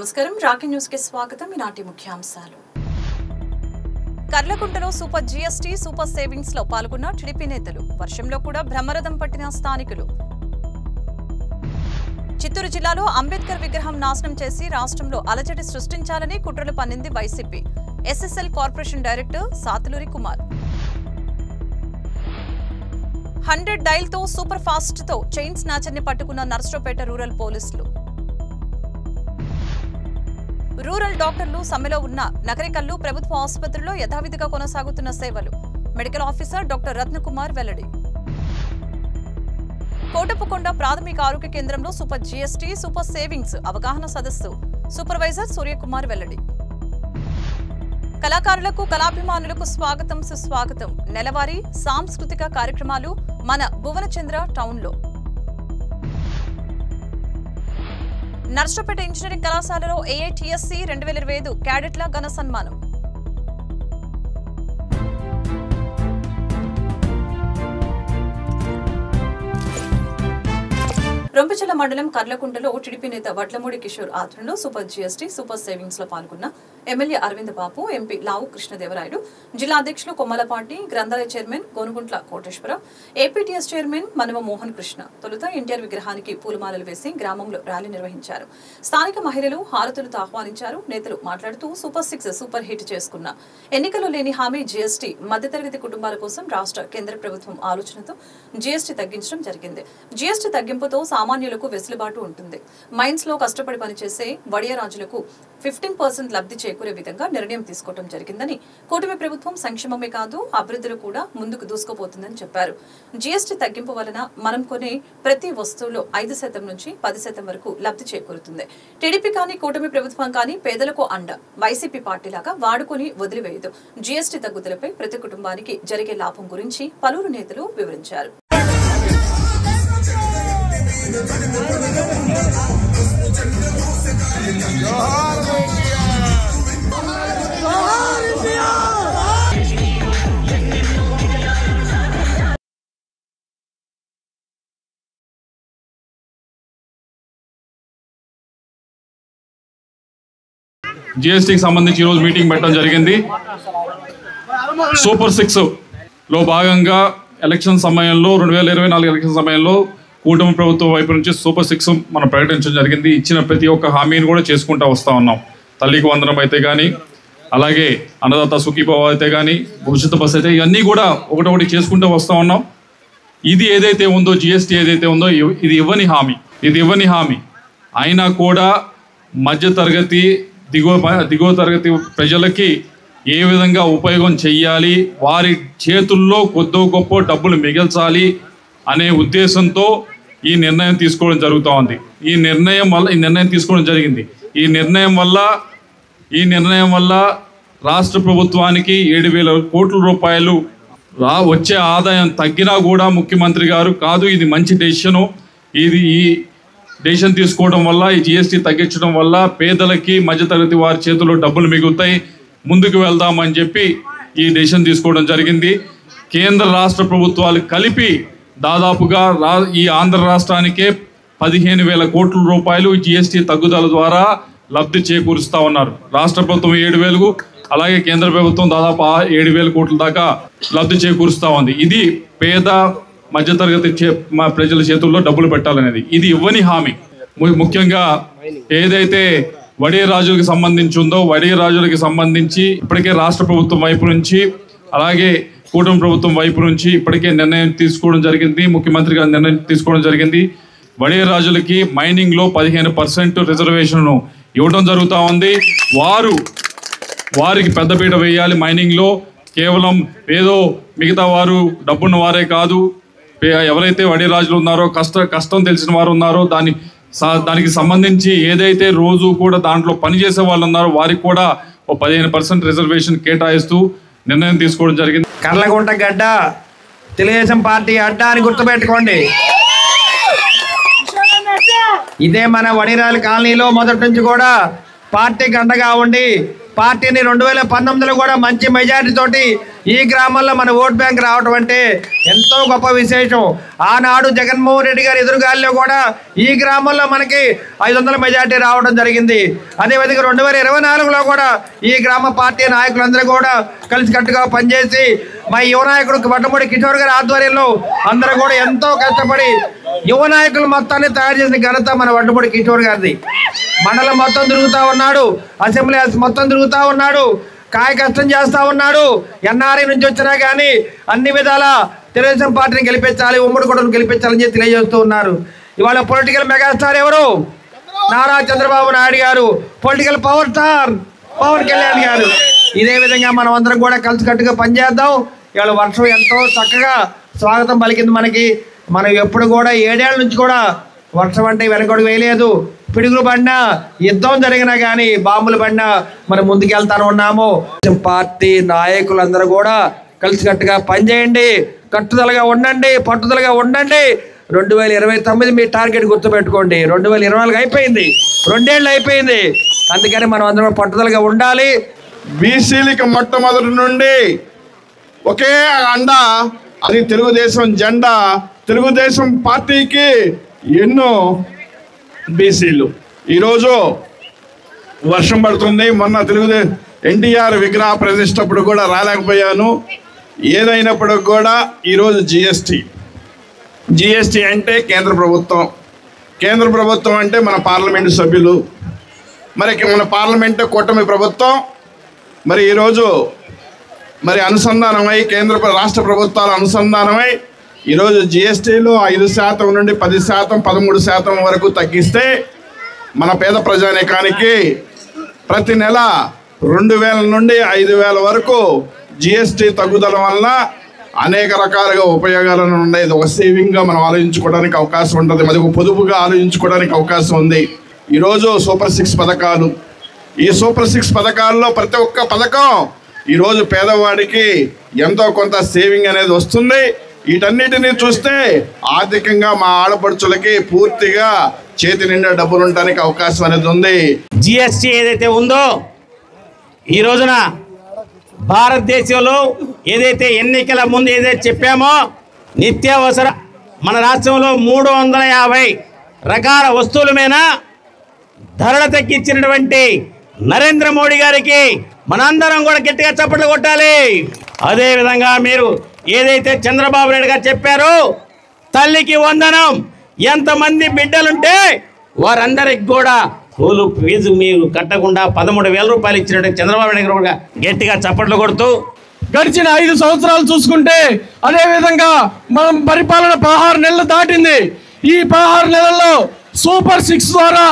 నమస్కారం Rocky news కి స్వాగతం ఈనాటి ముఖ్యాంశాలు కర్లకుంటలో సూపర్ జీఎస్టీ సూపర్ సేవింగ్స్ లో పాల్గొన్న టీడీపీ నేతలు వర్షంలో కూడా బ్రహ్మరథం పట్టిన స్థానికులు చిత్తూరు జిల్లాలో అంబేద్కర్ విగ్రహం నాశనం చేసి రాష్ట్రంలో అలజడి సృష్టించాలని కుట్రలు పన్నింది YCP SSL corporation director Satuluri Kumar 100 dial తో సూపర్ ఫాస్ట్ తో చైన్ స్నాచర్ ని పట్టుకున్న నర్సరావుపేట రూరల్ పోలీసులు రూరల్ డాక్టర్లు సమ్మెలో ఉన్న నగరికల్లు ప్రభుత్వ ఆసుపత్రిలో యథావిధిగా కొనసాగుతున్న సేవలు మెడికల్ ఆఫీసర్ డాక్టర్ రత్నకుమార్ వెల్లడి కోటప్పకొండ ప్రాథమిక ఆరోగ్య కేంద్రంలో సూపర్ జీఎస్టీ సూపర్ సేవింగ్స్ అవగాహన సదస్సు సూపర్వైజర్ సూర్యకుమార్ వెల్లడి కళాకారులకు కళాభిమానులకు స్వాగతం సుస్వాగతం నెలవారీ సాంస్కృతిక కార్యక్రమాలు మన భువనచంద్ర టౌన్లో నర్సరావుపేట ఇంజనీరింగ్ కళాశాలలో ఏఐటీఎస్సీ 2025 క్యాడెట్ల ఘన సన్మానం రొంపిచెల మండలం కర్లకుంటలో టీడీపీ నేత వడ్లమూడి కిషోర్ ఆధ్వర్యంలో సూపర్ జీఎస్టీ సూపర్ సేవింగ్స్ లో పాల్గొన్న ఎమ్మెల్యే అరవింద్ బాబు ఎంపీ లావు కృష్ణదేవరాయలు జిల్లా అధ్యక్షులు కొమ్మలపాటి గ్రంథాలయ chairman Gonuguntla Koteswararao APTS chairman Manava Mohan Krishna తొలుత ఎన్టీఆర్ విగ్రహానికి పూలమాలలు వేసి గ్రామంలో ర్యాలీ నిర్వహించారు స్థానిక మహిళలు హారతులతో ఆహ్వానించారు నేతలు మాట్లాడుతూ సూపర్ 6 సూపర్ హిట్ చేసుకున్న ఎన్నికల్లో లేని హామీ జీఎస్టీ మధ్యతరగతి కుటుంబాల కోసం రాష్ట్ర కేంద్ర ప్రభుత్వం ఆలోచనతో జీఎస్టీ తగ్గించడం జరిగింది జీఎస్టీ తగ్గింపుతో సామాన్యులకు వెసులుబాటు ఉంటుంది మైన్స్ లో కష్టపడి పనిచేసే వడియరాజులకు 15% లబ్ధి చేకూరే విధంగా నిర్ణయం తీసుకోవడం జరిగిందని కూటమి ప్రభుత్వం సంక్షేమమే కాదు అభివృద్ధిలో కూడా ముందుకు దూసుకుపోతుందని చెప్పారు జీఎస్టీ తగ్గింపు వలన మనం కొనే ప్రతి వస్తువులో 5% నుంచి 10% వరకు లబ్ధి చేకూరుతుంది టీడీపీ కానీ కూటమి ప్రభుత్వం కానీ పేదలకు అండ వైసీపీ పార్టీలాగా వాడుకొని వదిలివేయదు జీఎస్టీ తగ్గుదలపై ప్రతి కుటుంబానికి జరిగే లాభం గురించి పలువురు నేతలు వివరించారు జీఎస్టీకి సంబంధించి ఈరోజు మీటింగ్ పెట్టడం జరిగింది సూపర్ 6 లో భాగంగా ఎలక్షన్ సమయంలో 2024 ఎలక్షన్ సమయంలో కూటమి ప్రభుత్వం వైపు నుంచి సూపర్ 6 మనం ప్రకటించడం జరిగింది ఇచ్చిన ప్రతి ఒక్క హామీని కూడా చేసుకుంటూ వస్తూ ఉన్నాం తల్లికి వందనం అయితే కానీ అలాగే అన్నదాత సుఖీభవ అయితే కానీ భవిష్యత్తు బస్ అయితే ఇవన్నీ కూడా ఒకటొకటి చేసుకుంటూ వస్తూ ఉన్నాం ఇది ఏదైతే ఉందో జీఎస్టీ ఏదైతే ఉందో ఇది ఇవ్వని హామీ అయినా కూడా మధ్యతరగతి దిగువ తరగతి ప్రజలకి ఏ విధంగా ఉపయోగం చెయ్యాలి వారి చేతుల్లో కొద్దో గొప్ప డబ్బులు మిగల్చాలి అనే ఉద్దేశంతో ఈ నిర్ణయం తీసుకోవడం జరుగుతూ ఉంది ఈ నిర్ణయం తీసుకోవడం జరిగింది ఈ నిర్ణయం వల్ల రాష్ట్ర ప్రభుత్వానికి 7,000 కోట్ల రూపాయలు వచ్చే ఆదాయం తగ్గినా కూడా ముఖ్యమంత్రి గారు కాదు ఇది మంచి డెసిషను ఈ డెసిషన్ తీసుకోవడం వల్ల ఈ జీఎస్టీ తగ్గించడం వల్ల పేదలకి మధ్యతరగతి వారి చేతుల్లో డబ్బులు మిగులుతాయి ముందుకు వెళ్దామని చెప్పి ఈ డెసిషన్ తీసుకోవడం జరిగింది కేంద్ర రాష్ట్ర ప్రభుత్వాలు కలిపి దాదాపుగా ఈ ఆంధ్ర రాష్ట్రానికే 15,000 కోట్ల రూపాయలు జీఎస్టీ తగ్గుదల ద్వారా లబ్ధి చేకూరుస్తూ ఉన్నారు రాష్ట్ర ప్రభుత్వం 7,000 అలాగే కేంద్ర ప్రభుత్వం దాదాపు 7,000 కోట్ల దాకా లబ్ధి చేకూరుస్తూ ఉంది ఇది పేద మధ్యతరగతి ప్రజల చేతుల్లో డబ్బులు పెట్టాలనేది ఇది ఇవ్వని హామీ ముఖ్యంగా ఏదైతే వడియరాజులకు సంబంధించి ఉందో వడియరాజులకి సంబంధించి ఇప్పటికే రాష్ట్ర ప్రభుత్వం వైపు నుంచి అలాగే కూటమి ప్రభుత్వం వైపు నుంచి ఇప్పటికే నిర్ణయం తీసుకోవడం జరిగింది ముఖ్యమంత్రి గారు నిర్ణయం తీసుకోవడం జరిగింది వడియరాజులకి మైనింగ్లో 15% రిజర్వేషన్ను ఇవ్వడం జరుగుతూ ఉంది వారికి పెద్దపీట వేయాలి మైనింగ్లో కేవలం ఏదో మిగతా వారు డబ్బున్న వారే కాదు ఎవరైతే వడియరాజులు ఉన్నారో కష్టం తెలిసిన వారు ఉన్నారో దానికి సంబంధించి ఏదైతే రోజు కూడా దాంట్లో పనిచేసే వాళ్ళు ఉన్నారో వారికి కూడా 15% రిజర్వేషన్ కేటాయిస్తూ నిర్ణయం తీసుకోవడం జరిగింది కర్లకుంట గడ్డ తెలుగుదేశం పార్టీ అడ్డ అని గుర్తుపెట్టుకోండి ఇదే మన వడిరాల కాలనీలో మొదటి నుంచి కూడా పార్టీకి అండగా ఉండి పార్టీని 2019లో కూడా మంచి మెజారిటీ తోటి ఈ గ్రామంలో మన ఓట్ బ్యాంక్ రావడం అంటే ఎంతో గొప్ప విశేషం. ఆనాడు జగన్మోహన్ రెడ్డి గారి ఎదురుగాల్లో కూడా ఈ గ్రామంలో మనకి 500 మెజార్టీ రావడం జరిగింది. అదేవిధంగా 2024లో కూడా ఈ గ్రామ పార్టీ నాయకులందరూ కూడా కలిసికట్టుగా పనిచేసి మా యువ నాయకుడు వడ్లమూడి కిషోర్ గారి ఆధ్వర్యంలో అందరూ కూడా ఎంతో కష్టపడి యువ నాయకులు మొత్తాన్ని తయారు చేసిన ఘనత మన వడ్లమూడి కిషోర్ గారిది. మండలం మొత్తం తిరుగుతూ ఉన్నాడు, అసెంబ్లీ మొత్తం తిరుగుతూ ఉన్నాడు, కాయ కష్టం చేస్తూ ఉన్నాడు. ఎన్ఆర్ఐ నుంచి వచ్చినా కానీ అన్ని విధాల తెలుగుదేశం పార్టీని గెలిపించాలి, ఉమ్మడి కూడా గెలిపించాలని చెప్పి తెలియజేస్తూ ఉన్నారు. ఇవాళ పొలిటికల్ మెగాస్టార్ ఎవరు? నారా చంద్రబాబు నాయుడు గారు, political power star Pawan Kalyan గారు. ఇదే విధంగా మనం అందరం కూడా కలిసికట్టుగా పనిచేద్దాం. ఇవాళ వర్షం ఎంతో చక్కగా స్వాగతం పలికింది మనకి. మనం ఎప్పుడు కూడా 7 ఏళ్ల నుంచి కూడా వర్షం అంటే వెనకడుగు వేయలేదు. పిడుగులు పడినా, యుద్ధం జరిగినా కానీ, బాంబులు పడినా మనం ముందుకెళ్తాను ఉన్నాము. పార్టీ నాయకులందరూ కూడా కలిసికట్టుగా పనిచేయండి, కట్టుదలగా ఉండండి, పట్టుదలగా ఉండండి. 2029 మీ టార్గెట్ గుర్తుపెట్టుకోండి. 2024 అయిపోయింది, 2 ఏళ్ళు అయిపోయింది. అందుకని మనం అందరం పట్టుదలగా ఉండాలి. బీసీలకి మొట్టమొదటి నుండి ఒకే అండ, అది తెలుగుదేశం జెండా. తెలుగుదేశం పార్టీకి ఎన్నో బీసీలు. ఈరోజు వర్షం పడుతుంది. మొన్న ఎన్టీఆర్ విగ్రహ ప్రతిష్టప్పుడు కూడా రాలేకపోయాను. ఏదైనప్పుడు కూడా ఈరోజు జిఎస్టీ అంటే కేంద్ర ప్రభుత్వం అంటే మన పార్లమెంటు సభ్యులు, మరి మన పార్లమెంటు కూటమి ప్రభుత్వం మరి ఈరోజు మరి అనుసంధానమై రాష్ట్ర ప్రభుత్వాలు అనుసంధానమై ఈరోజు జిఎస్టీలో 5% నుండి 10%, 13% వరకు తగ్గిస్తే మన పేద ప్రజానీకానికి ప్రతి నెల 2000 నుండి 5000 వరకు జిఎస్టీ తగ్గుదల వలన అనేక రకాలుగా ఉపయోగాలను ఉన్నాయి. ఒక సేవింగ్గా మనం ఆలోచించుకోవడానికి అవకాశం ఉంటుంది, మరి ఒక పొదుపుగా ఆలోచించుకోవడానికి అవకాశం ఉంది. ఈరోజు సూపర్ 6 పథకాలు, ఈ సూపర్ 6 పథకాల్లో ప్రతి ఒక్క పథకం ఈరోజు పేదవాడికి ఎంతో కొంత సేవింగ్ అనేది వస్తుంది. వీటన్నిటినీ చూస్తే ఆర్థికంగా మా ఆడపడుచులకి పూర్తిగా చేతి నిండా డబ్బులు ఉండడానికి అవకాశం అనేది ఉంది. జిఎస్టీ ఏదైతే ఉందో ఈ రోజున భారతదేశంలో ఏదైతే ఎన్నికల ముందు ఏదైతే చెప్పామో నిత్యావసర మన రాష్ట్రంలో 350 రకాల వస్తువుల మీద ధరలు తగ్గించినటువంటి నరేంద్ర మోడీ గారికి మనందరం కూడా గట్టిగా చప్పట్లు కొట్టాలి. అదేవిధంగా మీరు ఏదైతే చంద్రబాబు నాయుడు గారు చెప్పారో తల్లికి వందనం, ఎంతమంది బిడ్డలుంటే వారందరికి కూడా స్కూలు ఫీజు మీరు కట్టకుండా 13,000 రూపాయలు ఇచ్చినట్టు చంద్రబాబు నాయుడు గారు కూడా గట్టిగా చప్పట్లు కొడుతూ గడిచిన 5 సంవత్సరాలు చూసుకుంటే అదేవిధంగా మనం పరిపాలన 16 నెలలు దాటింది. ఈ 16 నెలల్లో సూపర్ 6 ద్వారా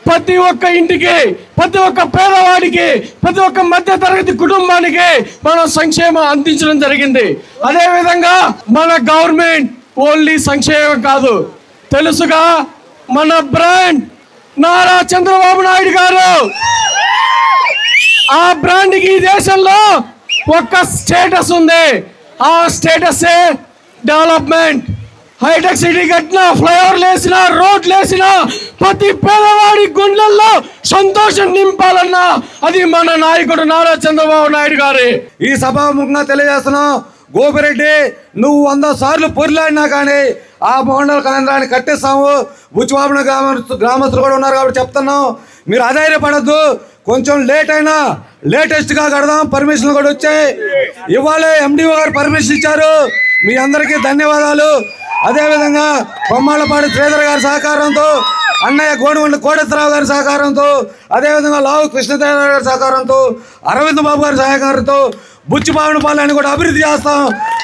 ప్రతి ఒక్క ఇంటికి, ప్రతి ఒక్క పేదవాడికి, ప్రతి ఒక్క మధ్య తరగతి కుటుంబానికి మనం సంక్షేమం అందించడం జరిగింది. అదేవిధంగా మన గవర్నమెంట్ ఓన్లీ సంక్షేమం కాదు, తెలుసుగా మన బ్రాండ్ నారా చంద్రబాబు నాయుడు గారు. ఆ బ్రాండ్కి ఈ దేశంలో ఒక్క స్టేటస్ ఉంది, ఆ స్టేటసే డెవలప్మెంట్. హైటెక్ సిటీ కట్టినా, ఫ్లైఓవర్లు వేసినా, రోడ్లు వేసినా ప్రతి పేదవాడి గుండెల్లో సంతోషం నింపాలన్నా అది మన నాయకుడు నారా చంద్రబాబు నాయుడు గారి. ఈ సభాముఖంగా తెలియజేస్తున్నాం, గోపిరెడ్డి నువ్వు 100 సార్లు పొరిలాడినా కానీ ఆ మండల కేంద్రాన్ని కట్టేస్తాము. బుచ్చిబాబున గ్రామస్తులు కూడా ఉన్నారు కాబట్టి చెప్తున్నాం, మీరు అధైర్యపడద్దు. కొంచెం లేట్ అయినా లేటెస్ట్గా కడదాం. పర్మిషన్లు కూడా వచ్చాయి. ఇవాళే ఎండిఓ గారు పర్మిషన్ ఇచ్చారు. మీ అందరికీ ధన్యవాదాలు. అదేవిధంగా బొమ్మాళ్ళపాటి శ్రీధర్ గారి సహకారంతో, అన్నయ్య గోడిగుండ కోటేశ్వరరావు గారి సహకారంతో, అదేవిధంగా లావు కృష్ణదేవ గారి సహకారంతో, అరవింద్ బాబు గారి సహకారంతో బుచ్చిపావనపాలెన్ని కూడా అభివృద్ధి చేస్తాం.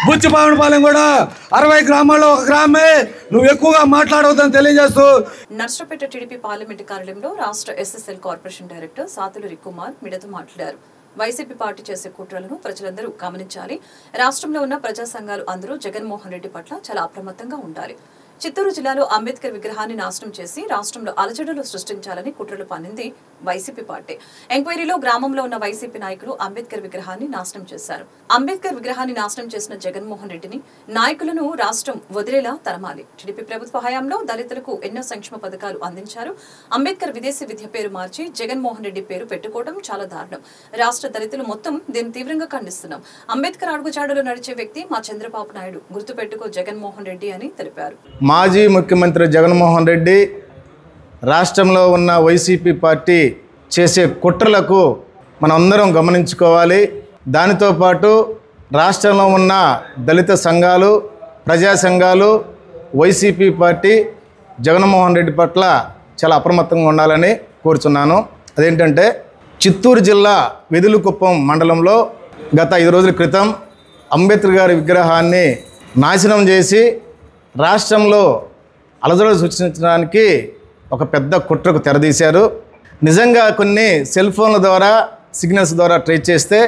బుచ్చిపావనపాలెం కూడా 60 గ్రామాల్లో ఒక గ్రామే. నువ్వు ఎక్కువగా మాట్లాడవద్దని తెలియజేస్తూ నర్సరావుపేట టీడీపీ పార్లమెంటు కార్యాలయంలో రాష్ట్ర SSL corporation director Satuluri Kumar మీడియాతో మాట్లాడారు. వైసీపీ పార్టీ చేసే కుట్రలను ప్రజలందరూ గమనించాలి. రాష్ట్రంలో ఉన్న ప్రజా సంఘాలు అందరూ జగన్మోహన్ రెడ్డి పట్ల చాలా అప్రమత్తంగా ఉండాలి. చిత్తూరు జిల్లాలో అంబేద్కర్ విగ్రహాన్ని నాశనం చేసి రాష్ట్రంలో అలజడులు సృష్టించాలని కుట్రలు పన్నింది వైసీపీ పార్టీ. ఎంక్వైరీలో గ్రామంలో ఉన్న వైసీపీ నాయకులు అంబేద్కర్ విగ్రహాన్ని నాశనం చేశారు. అంబేద్కర్ విగ్రహాన్ని నాశనం చేసిన జగన్మోహన్ రెడ్డిని నాయకులను రాష్ట్రం వదిలేలా తరమాలి. టీడీపీ ప్రభుత్వ హయాంలో దళితులకు ఎన్నో సంక్షేమ పథకాలు అందించారు. అంబేద్కర్ విదేశీ విద్య పేరు మార్చి జగన్మోహన్ రెడ్డి పేరు పెట్టుకోవడం చాలా దారుణం. రాష్ట్ర దళితులు మొత్తం దీన్ని తీవ్రంగా ఖండిస్తున్నాం. అంబేద్కర్ అడుగుజాడలో నడిచే వ్యక్తి మా చంద్రబాబు నాయుడు, గుర్తుపెట్టుకో జగన్మోహన్ రెడ్డి అని తెలిపారు. మాజీ ముఖ్యమంత్రి జగన్మోహన్ రెడ్డి రాష్ట్రంలో ఉన్న వైసీపీ పార్టీ చేసే కుట్రలకు మనమందరం గమనించుకోవాలి. దానితో పాటు రాష్ట్రంలో ఉన్న దళిత సంఘాలు, ప్రజా సంఘాలు వైసీపీ పార్టీ జగన్మోహన్ రెడ్డి పట్ల చాలా అప్రమత్తంగా ఉండాలని కోరుచున్నాను. అదేంటంటే చిత్తూరు జిల్లా వెదులుకుప్పం మండలంలో గత 5 రోజుల క్రితం అంబేద్కర్ గారి విగ్రహాన్ని నాశనం చేసి రాష్ట్రంలో అలజడులు సృష్టించడానికి ఒక పెద్ద కుట్రకు తెరదీశారు. నిజంగా కొన్ని సెల్ ఫోన్ల ద్వారా, సిగ్నల్స్ ద్వారా ట్రేస్ చేస్తే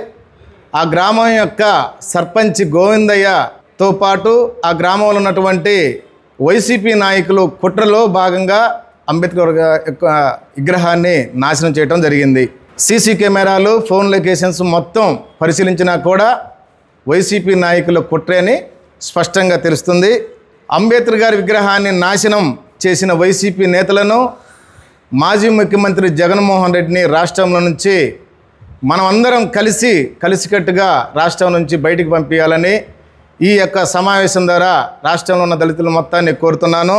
ఆ గ్రామం యొక్క సర్పంచ్ గోవిందయ్యతో పాటు ఆ గ్రామంలో ఉన్నటువంటి వైసీపీ నాయకులు కుట్రలో భాగంగా అంబేద్కర్ యొక్క విగ్రహాన్ని నాశనం చేయడం జరిగింది. సీసీ కెమెరాలు, ఫోన్ లొకేషన్స్ మొత్తం పరిశీలించినా కూడా వైసీపీ నాయకుల కుట్రే అని స్పష్టంగా తెలుస్తుంది. అంబేద్కర్ గారి విగ్రహాన్ని నాశనం చేసిన వైసీపీ నేతలను, మాజీ ముఖ్యమంత్రి జగన్మోహన్ రెడ్డిని రాష్ట్రంలో నుంచి మనమందరం కలిసికట్టుగా రాష్ట్రం నుంచి బయటికి పంపించాలని ఈ యొక్క సమావేశం ద్వారా రాష్ట్రంలో ఉన్న దళితుల మొత్తాన్ని కోరుతున్నాను.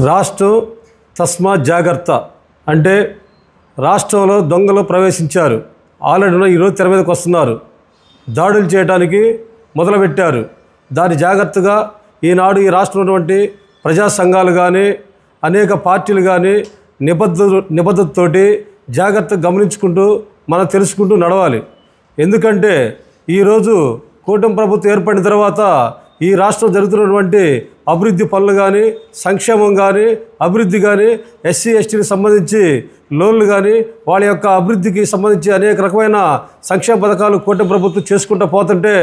రాష్ట్రం తస్మాత్ జాగ్రత్త అంటే రాష్ట్రంలో దొంగలు ప్రవేశించారు. ఆల్రెడీ ఈరోజు తెర మీదకి వస్తున్నారు. దాడులు చేయడానికి మొదలుపెట్టారు. దాని జాగ్రత్తగా ఈనాడు ఈ రాష్ట్రంలో ఉన్నటువంటి ప్రజా సంఘాలు కానీ, అనేక పార్టీలు కానీ నిబద్ధతతోటి జాగ్రత్తగా గమనించుకుంటూ మనం తెలుసుకుంటూ నడవాలి. ఎందుకంటే ఈరోజు కూటమి ప్రభుత్వం ఏర్పడిన తర్వాత ఈ రాష్ట్రం జరుగుతున్నటువంటి అభివృద్ధి పనులు కానీ, సంక్షేమం కానీ, అభివృద్ధి కానీ, ఎస్సీ ఎస్టీకి సంబంధించి లోన్లు కానీ, వాళ్ళ యొక్క అభివృద్ధికి సంబంధించి అనేక రకమైన సంక్షేమ పథకాలు కూటమి ప్రభుత్వం చేసుకుంటూ పోతుంటే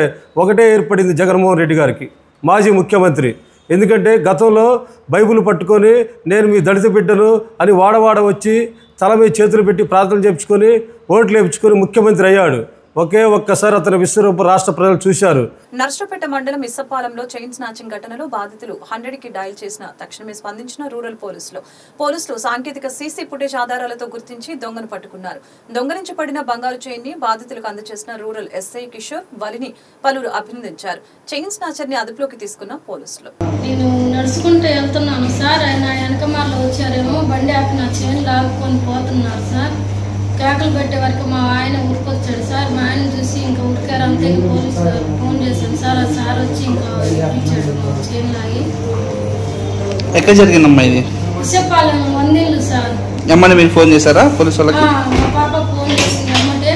ఒకటే ఏర్పడింది జగన్మోహన్ రెడ్డి గారికి, మాజీ ముఖ్యమంత్రి. ఎందుకంటే గతంలో బైబిల్ పట్టుకొని నేను మీ దళిత బిడ్డను అని వాడవాడ వచ్చి తల మీద చేతులు పెట్టి ప్రార్థన చేయించుకొని ఓట్లు వేయించుకొని ముఖ్యమంత్రి అయ్యాడు. ఒక్కసారి అతని విశ్వరూప రాష్ట్ర ప్రజలు చూశారు. నర్సరావుపేట మండలం ఇసపాలెంలో చైన్ స్నాచింగ్ ఘటనలో బాధితులు 100కి డయల్ చేసిన తక్షణమే స్పందించిన రూరల్ పోలీసులు సాంకేతిక సీసీ ఫుటేజ్ ఆధారాలతో గుర్తించి దొంగను పట్టుకున్నారు. దొంగలించి పడిన బంగారు చైన్ ని బాధితులకు అందజేసిన రూరల్ ఎస్ఐ కిషోర్ వలిని పలువురు అభినందించారు. చైన్ స్నాచర్ ని అదుపులోకి తీసుకున్న పోలీసులు. నేను నడుచుకుంటూ వెళ్తున్నాను సార్, ఆయన వెనకమార్లో వచ్చారేమో, బండి ఆపి నా చైన్ లాక్కొని పోతున్నారు సార్. కేకలు పెట్టే వరకు మా ఆయన ఉరికొచ్చాడు సార్. మా ఆయన చూసి ఇంకా ఉరికారు. అంతే పోలీసు ఫోన్ చేశాను సార్. ఆ సార్ వచ్చి ఇంకా ఇప్పించాడు చైన్ లాగి. ఎక్కడ జరిగిందమ్మా ఇది? విషపాలెం వందిల్లు సార్. ఏమన్నా మీరు ఫోన్ చేశారా పోలీసు వాళ్ళకి? మా పాప ఫోన్ చేసింది. ఏమంటే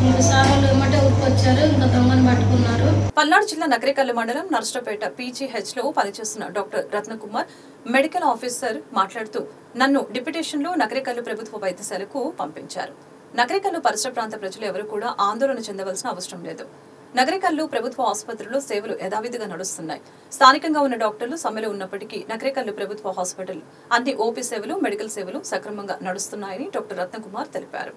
ఇంకా సార్ వాళ్ళు ఏమంటే ఉరికొచ్చారు, ఇంకా దొంగను పట్టుకున్నారు. పల్నాడు జిల్లా నకరేకల్లు మండలం నర్సరావుపేట PGH లో పనిచేస్తున్న డాక్టర్ రత్నకుమార్ మెడికల్ ఆఫీసర్ మాట్లాడుతూ నన్ను డిప్యూటేషన్లో నకరేకల్లు ప్రభుత్వ వైద్యశాలకు పంపించారు. నకరేకల్లు పరిసర ప్రాంత ప్రజలు ఎవరు కూడా ఆందోళన చెందవలసిన అవసరం లేదు. నకరేకల్లు ప్రభుత్వ ఆసుపత్రిలో సేవలు యథావిధిగా నడుస్తున్నాయి. స్థానికంగా ఉన్న డాక్టర్లు సమ్మెలో ఉన్నప్పటికీ నకరేకల్లు ప్రభుత్వ హాస్పిటల్ అన్ని ఓపీ సేవలు, మెడికల్ సేవలు సక్రమంగా నడుస్తున్నాయని డాక్టర్ రత్నకుమార్ తెలిపారు.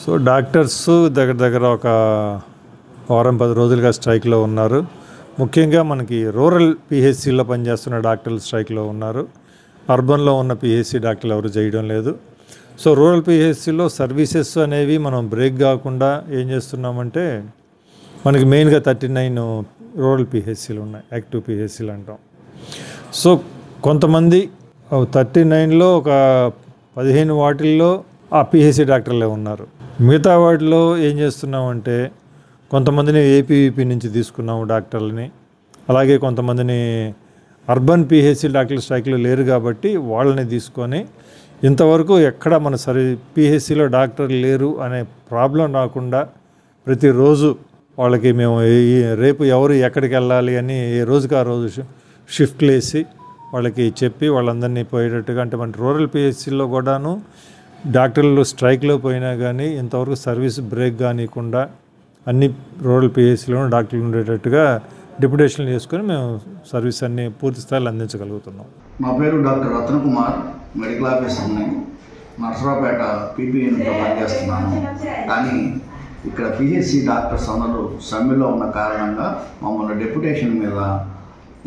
సో డాక్టర్స్ దగ్గర ఒక వారం 10 రోజులుగా స్ట్రైక్లో ఉన్నారు. ముఖ్యంగా మనకి రూరల్ PHCలో పనిచేస్తున్న డాక్టర్లు స్ట్రైక్లో ఉన్నారు. అర్బన్లో ఉన్న PHC డాక్టర్లు ఎవరు చేయడం లేదు. సో రూరల్ PHCలో సర్వీసెస్ అనేవి మనం బ్రేక్ కాకుండా ఏం చేస్తున్నామంటే మనకి మెయిన్గా 39 రూరల్ PHCలు ఉన్నాయి, యాక్టివ్ PHCలు అంటాం. సో కొంతమంది 39లో ఒక 15 వాటిల్లో ఆ PHC డాక్టర్లే ఉన్నారు. మిగతా వాటిలో ఏం చేస్తున్నామంటే కొంతమందిని APVP నుంచి తీసుకున్నాము డాక్టర్లని, అలాగే కొంతమందిని అర్బన్ PHC డాక్టర్లు స్ట్రైక్లో లేరు కాబట్టి వాళ్ళని తీసుకొని ఇంతవరకు ఎక్కడ మన PHCలో డాక్టర్లు లేరు అనే ప్రాబ్లం రాకుండా ప్రతిరోజు వాళ్ళకి మేము రేపు ఎవరు ఎక్కడికి వెళ్ళాలి అని ఏ రోజుకి ఆ రోజు షిఫ్ట్లు వేసి వాళ్ళకి చెప్పి వాళ్ళందరినీ పోయేటట్టుగా, అంటే మన రూరల్ పిహెచ్సిలో కూడాను డాక్టర్లు స్ట్రైక్లో పోయినా కానీ ఇంతవరకు సర్వీస్ బ్రేక్ కానివ్వకుండా అన్ని రూరల్ పిహెచ్సిలోనూ డాక్టర్లు ఉండేటట్టుగా డిప్యుటేషన్లు చేసుకొని మేము సర్వీస్ అన్ని పూర్తి స్థాయిలో అందించగలుగుతున్నాం. నా పేరు డాక్టర్ రత్నకుమార్, మెడికల్ ఆఫీసర్ని. నర్సరావుపేట పీపీఎన్లో పనిచేస్తున్నాను. కానీ ఇక్కడ పిహెచ్సి డాక్టర్స్ అందరూ సమ్మెలో ఉన్న కారణంగా మమ్మల్ని డెప్యుటేషన్ మీద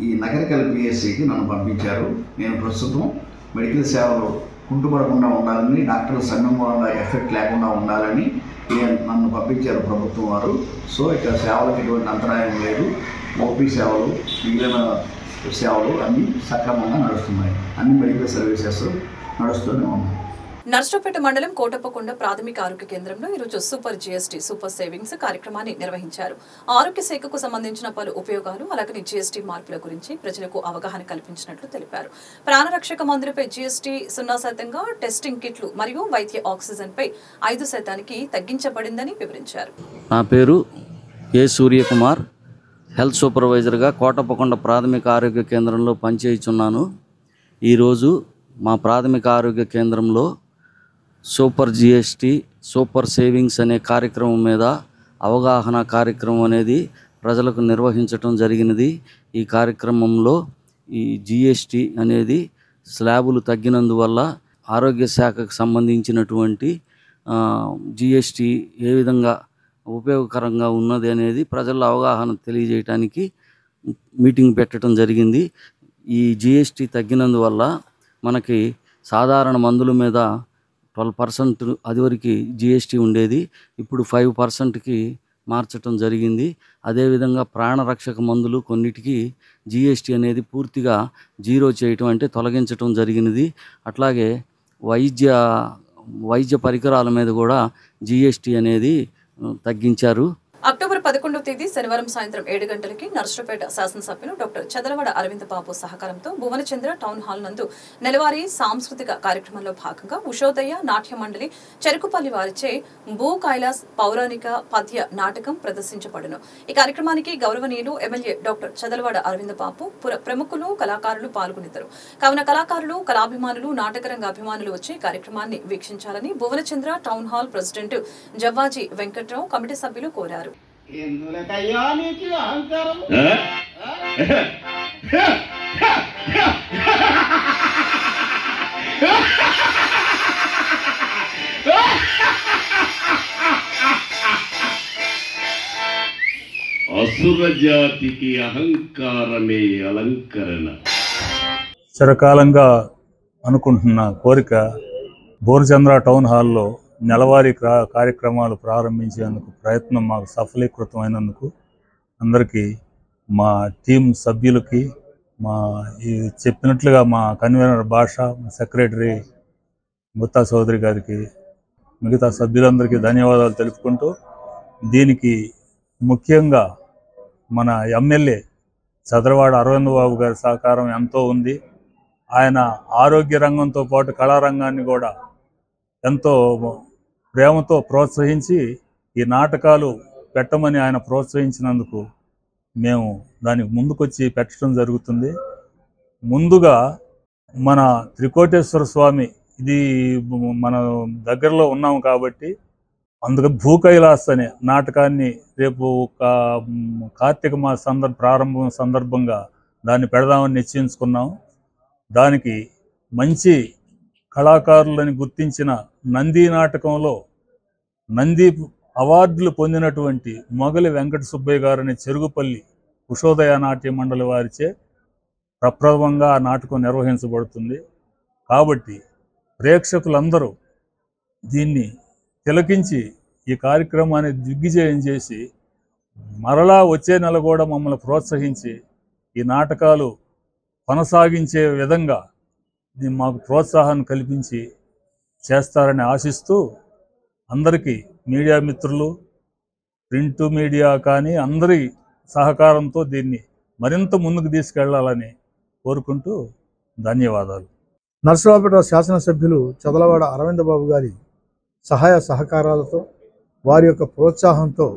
ఈ నగరికల్ పిహెచ్సికి నన్ను పంపించారు. నేను ప్రస్తుతం మెడికల్ సేవలు కుంటుపడకుండా ఉండాలని, డాక్టర్ల సమ్మె మూలంగా ఎఫెక్ట్ లేకుండా ఉండాలని నన్ను పంపించారు ప్రభుత్వం వారు. సో ఇక్కడ సేవలకు ఎటువంటి అంతరాయం లేదు. ఓపీ సేవలు, మిగిలిన సేవలు అన్నీ సక్రమంగా నడుస్తున్నాయి. అన్ని మెడికల్ సర్వీసెస్ నడుస్తూనే ఉన్నాయి. నర్సరావుపేట మండలం కోటప్పకొండ ప్రాథమిక ఆరోగ్య కేంద్రంలో ఈరోజు సూపర్ జీఎస్టీ సూపర్ సేవింగ్స్ కార్యక్రమాన్ని నిర్వహించారు. ఆరోగ్య శాఖకు సంబంధించిన పలు ఉపయోగాలు, అలాగే జీఎస్టీ మార్పుల గురించి ప్రజలకు అవగాహన కల్పించినట్లు తెలిపారు. ప్రాణరక్షక మందులపై జీఎస్టీ 0% టెస్టింగ్ కిట్లు మరియు వైద్య ఆక్సిజన్ పై 5% తగ్గించబడిందని వివరించారు. నా పేరు ఏ సూర్యకుమార్, హెల్త్ సూపర్వైజర్గా కోటప్పకొండ ప్రాథమిక ఆరోగ్య కేంద్రంలో పనిచేయుచున్నాను. ఈరోజు మా ప్రాథమిక ఆరోగ్య కేంద్రంలో సూపర్ జీఎస్టీ సూపర్ సేవింగ్స్ అనే కార్యక్రమం మీద అవగాహన కార్యక్రమం అనేది ప్రజలకు నిర్వహించడం జరిగినది. ఈ కార్యక్రమంలో ఈ జీఎస్టీ అనేది స్లాబులు తగ్గినందువల్ల ఆరోగ్య శాఖకు సంబంధించినటువంటి జీఎస్టీ ఏ విధంగా ఉపయోగకరంగా ఉన్నది అనేది ప్రజల అవగాహన తెలియజేయడానికి మీటింగ్ పెట్టడం జరిగింది. ఈ జీఎస్టీ తగ్గినందువల్ల మనకి సాధారణ మందుల మీద 12% అదివరకు జీఎస్టీ ఉండేది, ఇప్పుడు 5%కి మార్చడం జరిగింది. అదేవిధంగా ప్రాణరక్షక మందులు కొన్నిటికి జీఎస్టీ అనేది పూర్తిగా జీరో చేయటం, అంటే తొలగించడం జరిగినది. అట్లాగే వైద్య పరికరాల మీద కూడా జీఎస్టీ అనేది తగ్గించారు. అక్టోబర్ 11వ తేదీ శనివారం సాయంత్రం 7 గంటలకి నర్సరావుపేట శాసనసభ్యులు డాక్టర్ చదలవాడ అరవింద్ బాబు సహకారంతో భువనచంద్ర టౌన్ హాల్ నందు నెలవారీ సాంస్కృతిక కార్యక్రమంలో భాగంగా ఉషోదయ నాట్య మండలి చెరుకుపల్లి వారిచే భూ కైలాస్ పౌరాణిక పద్య నాటకం ప్రదర్శించబడును. ఈ కార్యక్రమానికి గౌరవనీయులు ఎమ్మెల్యే డాక్టర్ చదలవాడ అరవింద్ బాబు, ప్రముఖులు, కళాకారులు పాల్గొనిద్దరు. కావున కళాకారులు, కళాభిమానులు, నాటకరంగ అభిమానులు వచ్చి కార్యక్రమాన్ని వీక్షించాలని Bhuvanachandra town hall president Javvaji Venkatrao committee సభ్యులు కోరారు. అసుర జాతికి అహంకారమే అలంకరణ. చిరకాలంగా అనుకుంటున్న కోరిక భువనచంద్ర టౌన్ హాల్లో నెలవారీ కార్యక్రమాలు ప్రారంభించేందుకు ప్రయత్నం మాకు సఫలీకృతమైనందుకు అందరికీ, మా టీం సభ్యులకి, చెప్పినట్లుగా మా కన్వీనర్ భాష, సెక్రటరీ గుత్తా చౌదరి గారికి, మిగతా సభ్యులందరికీ ధన్యవాదాలు తెలుపుకుంటూ, దీనికి ముఖ్యంగా మన ఎమ్మెల్యే చదలవాడ అరవింద్ బాబు గారి సహకారం ఎంతో ఉంది. ఆయన ఆరోగ్య రంగంతో పాటు కళారంగాన్ని కూడా ఎంతో ప్రేమతో ప్రోత్సహించి ఈ నాటకాలు పెట్టమని ఆయన ప్రోత్సహించినందుకు మేము దానికి ముందుకొచ్చి పెట్టడం జరుగుతుంది. ముందుగా మన త్రికోటేశ్వర స్వామి, ఇది మన దగ్గరలో ఉన్నాము కాబట్టి అందుకు భూ కైలాస్ అనే నాటకాన్ని రేపు కార్తీక మాస ప్రారంభం సందర్భంగా దాన్ని పెడదామని నిశ్చయించుకున్నాం. దానికి మంచి కళాకారులని గుర్తించిన నంది నాటకంలో నంది అవార్డులు పొందినటువంటి మొగలి వెంకట సుబ్బయ్య గారని చెరుగుపల్లి ఉషోదయ నాట్య మండలి వారిచే ప్రప్రథమంగా ఆ నాటకం నిర్వహించబడుతుంది. కాబట్టి ప్రేక్షకులందరూ దీన్ని తిలకించి ఈ కార్యక్రమాన్ని దిగ్విజయం చేసి మరలా వచ్చే నెల కూడా మమ్మల్ని ప్రోత్సహించి ఈ నాటకాలు కొనసాగించే విధంగా మాకు ప్రోత్సాహాన్ని కల్పించి చేస్తారని ఆశిస్తూ, అందరికీ మీడియా మిత్రులు, ప్రింట్ మీడియా కానీ అందరి సహకారంతో దీన్ని మరింత ముందుకు తీసుకెళ్లాలని కోరుకుంటూ ధన్యవాదాలు. నర్సరావుపేట శాసనసభ్యులు చదలవాడ అరవింద్ బాబు గారి సహాయ సహకారాలతో, వారి యొక్క ప్రోత్సాహంతో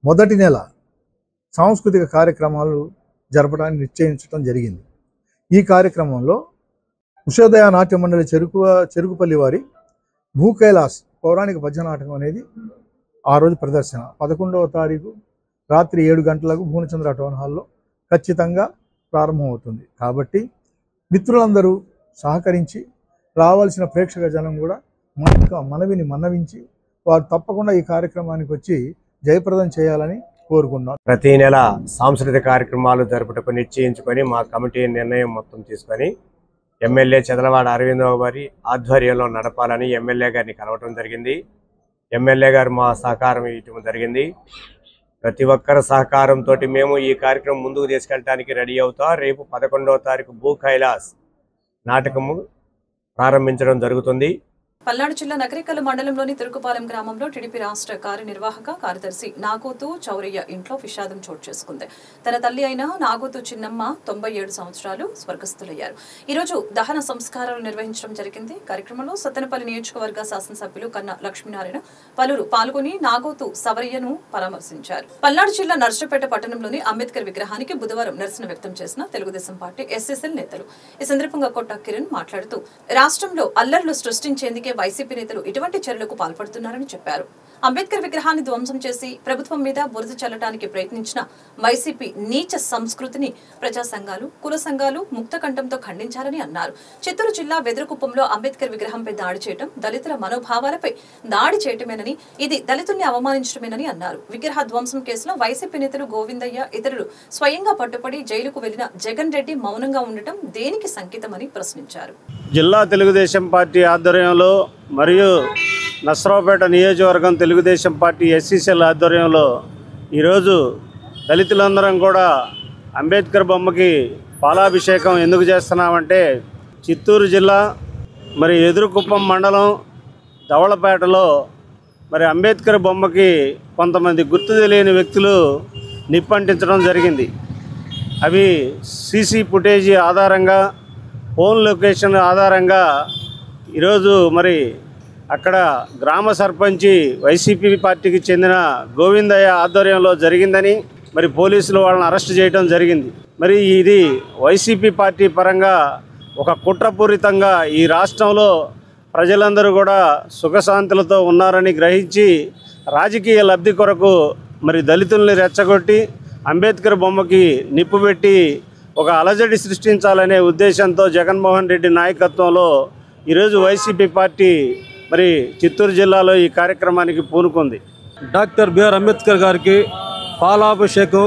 మొదటి నెల సాంస్కృతిక కార్యక్రమాలు జరపడానికి నిశ్చయించడం జరిగింది. ఈ కార్యక్రమంలో ఉషోదయ నాట్య మండలి చెరుకుపల్లి వారి భూకైలాస్ పౌరాణిక పద్య నాటకం అనేది ఆ రోజు ప్రదర్శన 11వ తారీఖు రాత్రి 7 గంటలకు భువనచంద్ర టౌన్ హాల్లో ఖచ్చితంగా ప్రారంభమవుతుంది. కాబట్టి మిత్రులందరూ సహకరించి రావాల్సిన ప్రేక్షక జనం కూడా మనవిని మన్నవించి వారు తప్పకుండా ఈ కార్యక్రమానికి వచ్చి జయప్రదం చేయాలని కోరుకున్నాం. ప్రతి నెల సాంస్కృతిక కార్యక్రమాలు జరుపుటకు నిశ్చయించుకొని మా కమిటీ నిర్ణయం మొత్తం తీసుకొని ఎమ్మెల్యే చదలవాడ అరవిందరావు గారి ఆధ్వర్యంలో నడపాలని ఎమ్మెల్యే గారిని కలవటం జరిగింది. ఎమ్మెల్యే గారు మా సహకారం ఇవ్వటం జరిగింది. ప్రతి ఒక్కరి సహకారంతో మేము ఈ కార్యక్రమం ముందుకు తీసుకెళ్ళడానికి రెడీ అవుతాం. రేపు 11వ తారీఖు భూ కైలాస్ నాటకము ప్రారంభించడం జరుగుతుంది. పల్నాడు జిల్లా నకరికల్లు మండలంలోని తిరుకుపాలెం గ్రామంలో టీడీపీ రాష్ట్ర కార్యనిర్వాహక కార్యదర్శి నాగోతు చౌరయ్య ఇంట్లో విషాదం చోటు చేసుకుంది. తన తల్లి అయిన నాగోతు చిన్నమ్మ 97 సంవత్సరాలు స్వర్గస్థులయ్యారు. ఈ రోజు దహన సంస్కారాలు నిర్వహించడం జరిగింది. కార్యక్రమంలో సత్తెనపల్లి నియోజకవర్గ శాసనసభ్యులు కన్నా లక్ష్మీనారాయణ పలువురు పాల్గొని నాగోతు సవరయ్యను పరామర్శించారు. పల్నాడు జిల్లా నర్సరావుపేట పట్టణంలోని అంబేద్కర్ విగ్రహానికి బుధవారం నిరసన వ్యక్తం చేసిన తెలుగుదేశం పార్టీ ఎస్ఎస్ఎల్ నేతలు. ఈ సందర్భంగా కొట్ట కిరణ్ మాట్లాడుతూ రాష్ట్రంలో అల్లర్లు సృష్టించేందుకే వైసీపీ నేతలు ఇటువంటి చర్యలకు పాల్పడుతున్నారని చెప్పారు. అంబేద్కర్ విగ్రహాన్ని ధ్వంసం చేసి ప్రభుత్వం మీద బురద చల్లడానికి ప్రయత్నించిన వైసీపీ నీచ సంస్కృతిని ప్రజా సంఘాలు, కుల సంఘాలు ముక్తకంఠంతో ఖండించారని అన్నారు. చిత్తూరు జిల్లా వెదురుకుప్పంలో అంబేద్కర్ విగ్రహంపై దాడి చేయడం దళితుల మనోభావాలపై దాడి చేయటమేనని, ఇది దళితుల్ని అవమానించడమేనని అన్నారు. విగ్రహ ధ్వంసం కేసులో వైసీపీ నేతలు గోవిందయ్య ఇతరులు స్వయంగా పట్టుబడి జైలుకు వెళ్లిన జగన్ రెడ్డి మౌనంగా ఉండటం దేనికి సంకేతమని ప్రశ్నించారు. జిల్లా తెలుగుదేశం పార్టీ ఆధ్వర్యంలో మరియు నర్సరావుపేట నియోజకవర్గం తెలుగుదేశం పార్టీ ఎస్సీసీఎల్ ఆధ్వర్యంలో ఈరోజు దళితులందరం కూడా అంబేద్కర్ బొమ్మకి పాలాభిషేకం ఎందుకు చేస్తున్నామంటే, చిత్తూరు జిల్లా మరి ఎదురుకుప్పం మండలం ధవళపేటలో మరి అంబేద్కర్ బొమ్మకి కొంతమంది గుర్తు తెలియని వ్యక్తులు నిప్పంటించడం జరిగింది. అవి సీసీ ఫుటేజీ ఆధారంగా, ఫోన్ లొకేషన్ ఆధారంగా ఈరోజు మరి అక్కడ గ్రామ సర్పంచి వైసీపీ పార్టీకి చెందిన గోవిందయ్య ఆధ్వర్యంలో జరిగిందని మరి పోలీసులు వాళ్ళని అరెస్ట్ చేయడం జరిగింది. మరి ఇది వైసీపీ పార్టీ పరంగా ఒక కుట్రపూరితంగా ఈ రాష్ట్రంలో ప్రజలందరూ కూడా సుఖశాంతులతో ఉన్నారని గ్రహించి రాజకీయ లబ్ధి కొరకు మరి దళితుల్ని రెచ్చగొట్టి అంబేద్కర్ బొమ్మకి నిప్పు పెట్టి ఒక అలజడి సృష్టించాలనే ఉద్దేశంతో జగన్మోహన్ రెడ్డి నాయకత్వంలో ఈరోజు వైసీపీ పార్టీ మరి చిత్తూరు జిల్లాలో ఈ కార్యక్రమానికి పూనుకుంది. డాక్టర్ బిఆర్ అంబేద్కర్ గారికి పాలాభిషేకం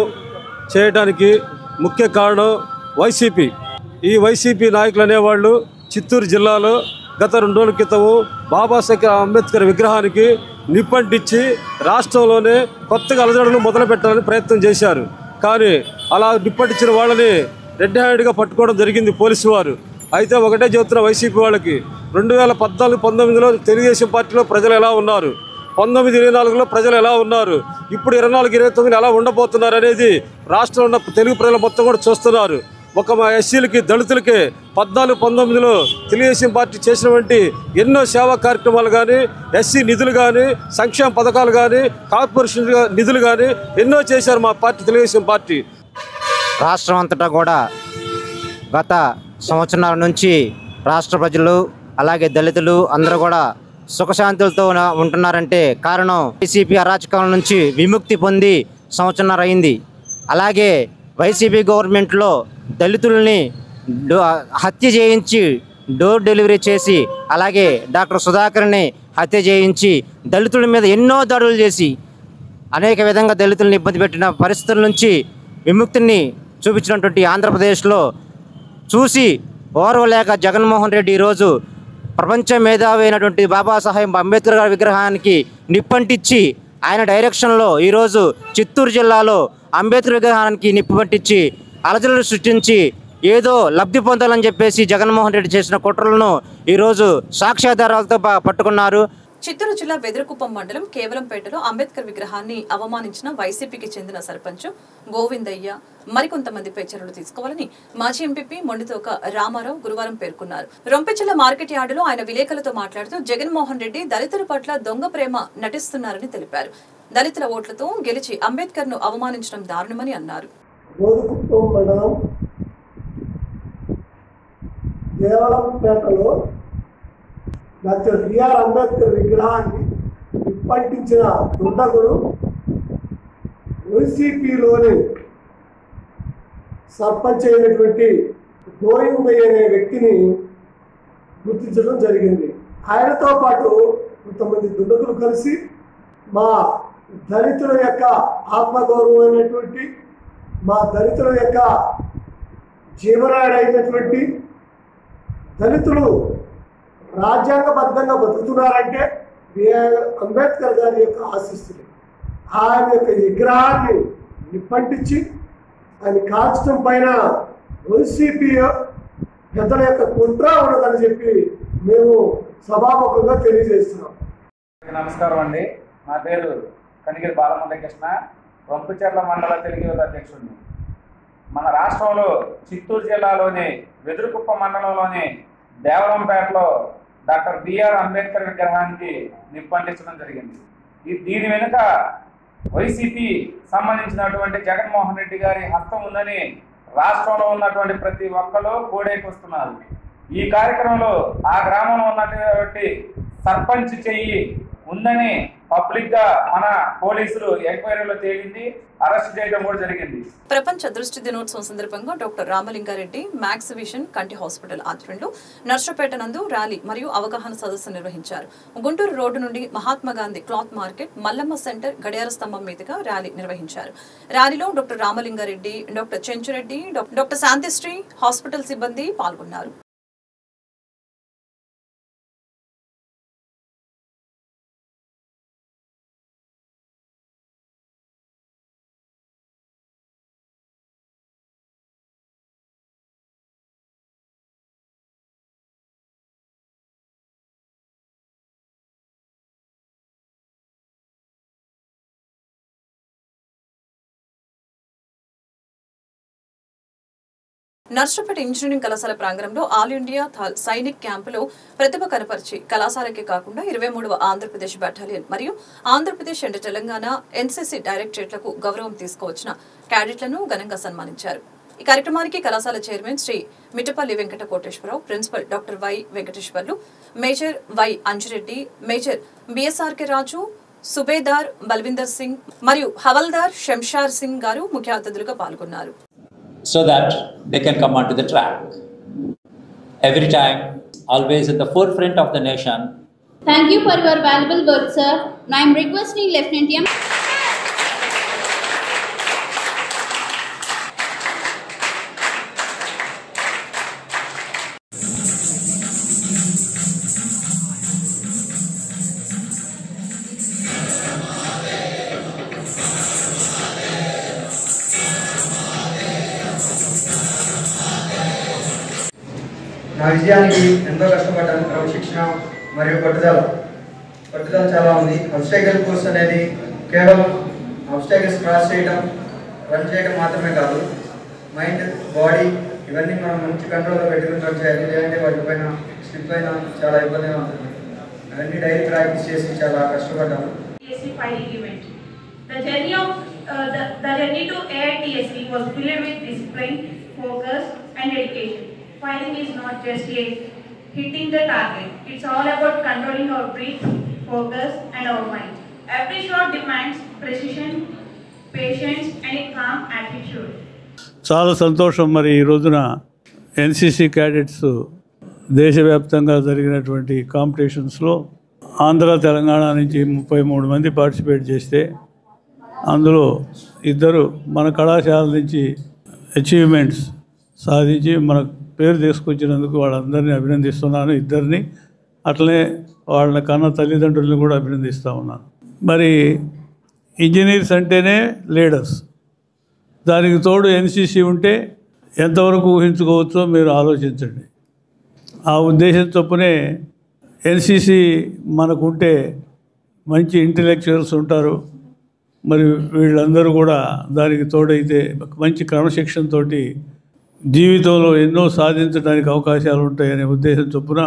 చేయడానికి ముఖ్య కారణం వైసీపీ. ఈ వైసీపీ నాయకులు అనేవాళ్ళు చిత్తూరు జిల్లాలో గత 2 రోజుల క్రితము బాబాసాహెబ్ అంబేద్కర్ విగ్రహానికి నిప్పంటించి రాష్ట్రంలోనే కొత్తగా అలజడులు మొదలు పెట్టాలని ప్రయత్నం చేశారు. కానీ అలా నిప్పంటించిన వాళ్ళని రెడ్ హ్యాండ్గా పట్టుకోవడం జరిగింది పోలీసు వారు. అయితే ఒకటే చెబుతున్న వైసీపీ వాళ్ళకి, 2014-19లో తెలుగుదేశం పార్టీలో ప్రజలు ఎలా ఉన్నారు, 19-24లో ప్రజలు ఎలా ఉన్నారు, ఇప్పుడు 24-29 ఎలా ఉండబోతున్నారు అనేది రాష్ట్రంలో ఉన్న తెలుగు ప్రజలు మొత్తం కూడా చూస్తున్నారు. ఒక మా ఎస్సీలకి, దళితులకి 14-19లో తెలుగుదేశం పార్టీ చేసినటువంటి ఎన్నో సేవా కార్యక్రమాలు కానీ, ఎస్సీ నిధులు కానీ, సంక్షేమ పథకాలు కానీ, కార్పొరేషన్ నిధులు కానీ ఎన్నో చేశారు మా పార్టీ తెలుగుదేశం పార్టీ. రాష్ట్రం అంతటా కూడా గత సంవత్సరాల నుంచి రాష్ట్ర ప్రజలు అలాగే దళితులు అందరూ కూడా సుఖశాంతులతో ఉంటున్నారంటే కారణం వైసీపీ అరాచకాల నుంచి విముక్తి పొంది సంవత్సరం అయింది. అలాగే వైసీపీ గవర్నమెంట్లో దళితుల్ని హత్య చేయించి డోర్ డెలివరీ చేసి, అలాగే డాక్టర్ సుధాకర్ని హత్య చేయించి దళితుల మీద ఎన్నో దాడులు చేసి అనేక విధంగా దళితులను ఇబ్బంది పెట్టిన పరిస్థితుల నుంచి విముక్తిని చూపించినటువంటి ఆంధ్రప్రదేశ్లో చూసి ఓర్వలేక జగన్మోహన్ రెడ్డి ఈరోజు ప్రపంచ మేధావి అయినటువంటి బాబాసాహెబ్ అంబేద్కర్ గారి విగ్రహానికి నిప్పంటించి ఆయన డైరెక్షన్లో ఈరోజు చిత్తూరు జిల్లాలో అంబేద్కర్ విగ్రహానికి నిప్పంటించి అలజడులు సృష్టించి ఏదో లబ్ధి పొందాలని చెప్పేసి జగన్మోహన్ రెడ్డి చేసిన కుట్రలను ఈరోజు సాక్ష్యాధారాలతో పట్టుకున్నారు. చిత్తూరు జిల్లా వెదురుకుప్పం మండలం కేవలంపేటలో అంబేద్కర్ విగ్రహాన్ని అవమానించిన వైసీపీకి చెందిన సర్పంచ్ గోవిందయ్య మరికొంతమందిపై చర్యలు తీసుకోవాలని మాజీ ఎంపీ మొండితోక రామారావు గురువారం పేర్కొన్నారు. రొంపెచెల మార్కెట్ యార్డులో ఆయన విలేకరులతో మాట్లాడుతూ జగన్మోహన్ రెడ్డి దళితుల పట్ల దొంగ ప్రేమ నటిస్తున్నారని తెలిపారు. దళితుల ఓట్లతో గెలిచి అంబేద్కర్ ను అవమానించడం దారుణమని అన్నారు. దేవరంపేటలో డాక్టర్ బిఆర్ అంబేద్కర్ విగ్రహాన్ని నిప్పంటించిన దుండగుడు వైసీపీలోని సర్పంచ్ అయినటువంటి గోవిందయ్య అనే వ్యక్తిని గుర్తించడం జరిగింది. ఆయనతో పాటు కొంతమంది దుండగులు కలిసి మా దళితుల యొక్క ఆత్మగౌరవమైనటువంటి, మా దళితుల యొక్క జీవనాడైనటువంటి, దళితులు రాజ్యాంగబద్ధంగా బతుకుతున్నారంటే బిఆర్ అంబేద్కర్ గారి యొక్క ఆశీస్సులు. ఆయన యొక్క విగ్రహాన్ని నిప్పంటించి ఆయన కాల్చడం పైన వైసీపీ పెద్దల యొక్క కుట్ర ఉన్నదని చెప్పి మేము సభాముఖంగా తెలియజేస్తున్నాం. నమస్కారం అండి. నా పేరు కనిగిరి బాలమురళీకృష్ణ, రొంపుచెర్ల మండల తెలుగు యువత అధ్యక్షుడిని. మన రాష్ట్రంలో చిత్తూరు జిల్లాలోని వెదురుకుప్ప మండలంలోని దేవరంపేటలో డాక్టర్ బిఆర్ అంబేద్కర్ విగ్రహానికి నిప్పంటించడం జరిగింది. దీని వెనుక వైసీపీ సంబంధించినటువంటి జగన్మోహన్ రెడ్డి గారి హస్తం ఉందని రాష్ట్రంలో ఉన్నటువంటి ప్రతి ఒక్కరు కూడేకొస్తున్నారు. ఈ కార్యక్రమంలో ఆ గ్రామంలో ఉన్నటువంటి సర్పంచ్ చెయ్యి ఉందని పబ్లిక్ గా మన పోలీసులు ఎంక్వైరీలో తేలింది, అరెస్ట్ చేయడం కూడా జరిగింది. ప్రపంచ దృష్టి దినోత్సవం సందర్భంగా డాక్టర్ రామలింగారెడ్డి మ్యాక్స్ విషన్ కంటి హాస్పిటల్ ఆధ్వర్యంలో నర్సపేట నందు ర్యాలీ మరియు అవగాహన సదస్సు నిర్వహించారు. గుంటూరు రోడ్డు నుండి Mahatma Gandhi cloth market, Mallamma centre, గడియార స్తంభం మీదుగా ర్యాలీ నిర్వహించారు. ర్యాలీలో doctor Ramalingareddy, doctor Chenchureddy, doctor Shantishri hospital సిబ్బంది పాల్గొన్నారు. నర్సపేట ఇంజనీరింగ్ కళాశాల ప్రాంగణంలో ఆల్ ఇండియా సైనిక్ క్యాంపులో ప్రతిభ కనపరిచి కళాశాలకే కాకుండా 23వ ఆంధ్రప్రదేశ్ బెటాలియన్ మరియు ఆంధ్రప్రదేశ్ అండ్ తెలంగాణ ఎన్సీసీ డైరెక్టరేట్లకు గౌరవం తీసుకువచ్చిన క్యాడెట్లను ఘనంగా సన్మానించారు. ఈ కార్యక్రమానికి కళాశాల chairman Shri Mittapalli Venkata Koteswararao, principal doctor Y Venkateswarlu, major Y Anjireddy, major BSRK Raju, subedar Balvinder Singh మరియు హవల్దార్ శంషార్ సింగ్ గారు ముఖ్య అతిథులుగా పాల్గొన్నారు. So that they can come onto the track. Every time, always at the forefront of the nation. Thank you for your valuable words, sir. Now I am requesting Lieutenant M. నా విజయానికి ఎంతో కష్టపడ్డాను. క్రమశిక్షణ మరియు పట్టుదల చాలా ఉంది. ఆబ్స్టాకిల్ కోర్స్ అనేది కేవలం ఆబ్స్టాకిల్స్ క్రాస్ చేయడం, రన్ చేయడం మాత్రమే కాదు, మైండ్, బాడీ ఇవన్నీ మనం మంచి కంట్రోల్లో పెట్టుకుని రన్ చేయాలి. లేదంటే వాటిపైన స్లిప్ అయినా చాలా ఇబ్బందిగా ఉంటుంది. అవన్నీ డైలీ ప్రాక్టీస్ చేసి చాలా కష్టపడ్డాను. The journey to AITSC was filled with discipline, focus and dedication. Filing is not just a hitting the target. It's all about controlling our breath, focus and our mind. Every shot demands precision, patience and a calm attitude. చాలా సంతోషం. మరి ఈ రోజున NCC cadets దేశవ్యాప్తంగా జరిగినటువంటి కాంపిటీషన్స్లో ఆంధ్ర, తెలంగాణ నుంచి 33 మంది participate చేస్తే అందులో 2 మన కళాశాల నుంచి అచీవ్మెంట్స్ సాధించి మన పేరు తీసుకొచ్చినందుకు వాళ్ళందరినీ అభినందిస్తున్నాను. 2 అట్లనే వాళ్ళ కన్న తల్లిదండ్రులను కూడా అభినందిస్తూ ఉన్నాను. మరి ఇంజనీర్స్ అంటేనే లీడర్స్, దానికి తోడు ఎన్సీసీ ఉంటే ఎంతవరకు ఊహించుకోవచ్చో మీరు ఆలోచించండి. ఆ ఉద్దేశం చొప్పునే ఎన్సీసీ మనకుంటే మంచి ఇంటలెక్చువల్స్ ఉంటారు. మరి వీళ్ళందరూ కూడా దానికి తోడైతే మంచి క్రమశిక్షణతో జీవితంలో ఎన్నో సాధించడానికి అవకాశాలు ఉంటాయనే ఉద్దేశం చొప్పున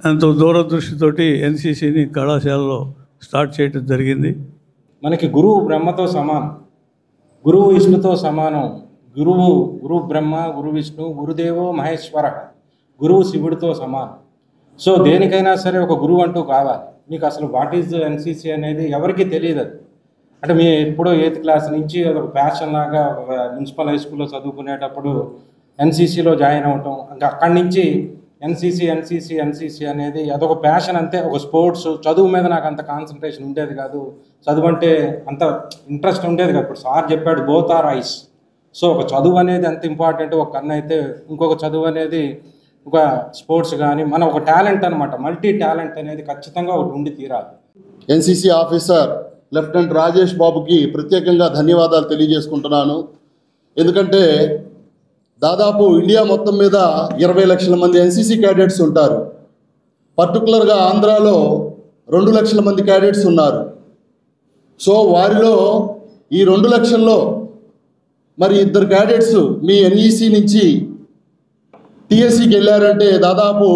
ఎంతో దూరదృష్టితోటి ఎన్సీసీని కళాశాలలో స్టార్ట్ చేయడం జరిగింది. మనకి గురువు బ్రహ్మతో సమానం, గురువు విష్ణుతో సమానం. గురు బ్రహ్మ, గురు విష్ణు, గురుదేవో మహేశ్వర గురువు శివుడితో సమానం. సో దేనికైనా సరే ఒక గురువు అంటూ కావాలి. మీకు అసలు వాట్ ఈజ్ ఎన్సీసీ అనేది ఎవరికీ తెలియదు. అది అంటే మీ ఎప్పుడో 8th క్లాస్ నుంచి అదొక ప్యాషన్ లాగా మున్సిపల్ హై స్కూల్లో చదువుకునేటప్పుడు ఎన్సీసీలో జాయిన్ అవ్వటం, ఇంకా అక్కడి నుంచి ఎన్సీసీ అనేది అదొక ప్యాషన్ అంతే. ఒక స్పోర్ట్స్ చదువు మీద నాకు అంత కాన్సన్ట్రేషన్ ఉండేది కాదు, చదువు అంటే అంత ఇంట్రెస్ట్ ఉండేది కాదు. ఇప్పుడు సార్ చెప్పాడు బోత్ ఆర్ ఐస్. సో ఒక చదువు అనేది ఎంత ఇంపార్టెంట్, ఒక కన్ను అయితే ఇంకొక చదువు అనేది, ఒక స్పోర్ట్స్ కానీ మన ఒక టాలెంట్ అనమాట, మల్టీ టాలెంట్ అనేది ఖచ్చితంగా ఒకటి ఉండి తీరాలి. ఎన్సీసీ ఆఫీసర్ లెఫ్టినెంట్ రాజేష్ బాబుకి ప్రత్యేకంగా ధన్యవాదాలు తెలియజేసుకుంటున్నాను. ఎందుకంటే దాదాపు ఇండియా మొత్తం మీద 20 లక్షల మంది ఎన్సీసీ క్యాడెట్స్ ఉంటారు. పర్టికులర్గా ఆంధ్రాలో 2 లక్షల మంది క్యాడెట్స్ ఉన్నారు. సో వారిలో ఈ 2 లక్షల్లో మరి 2 క్యాడెట్స్ మీ ఎన్ఈసీ నుంచి టీఎస్సీకి వెళ్ళారంటే దాదాపు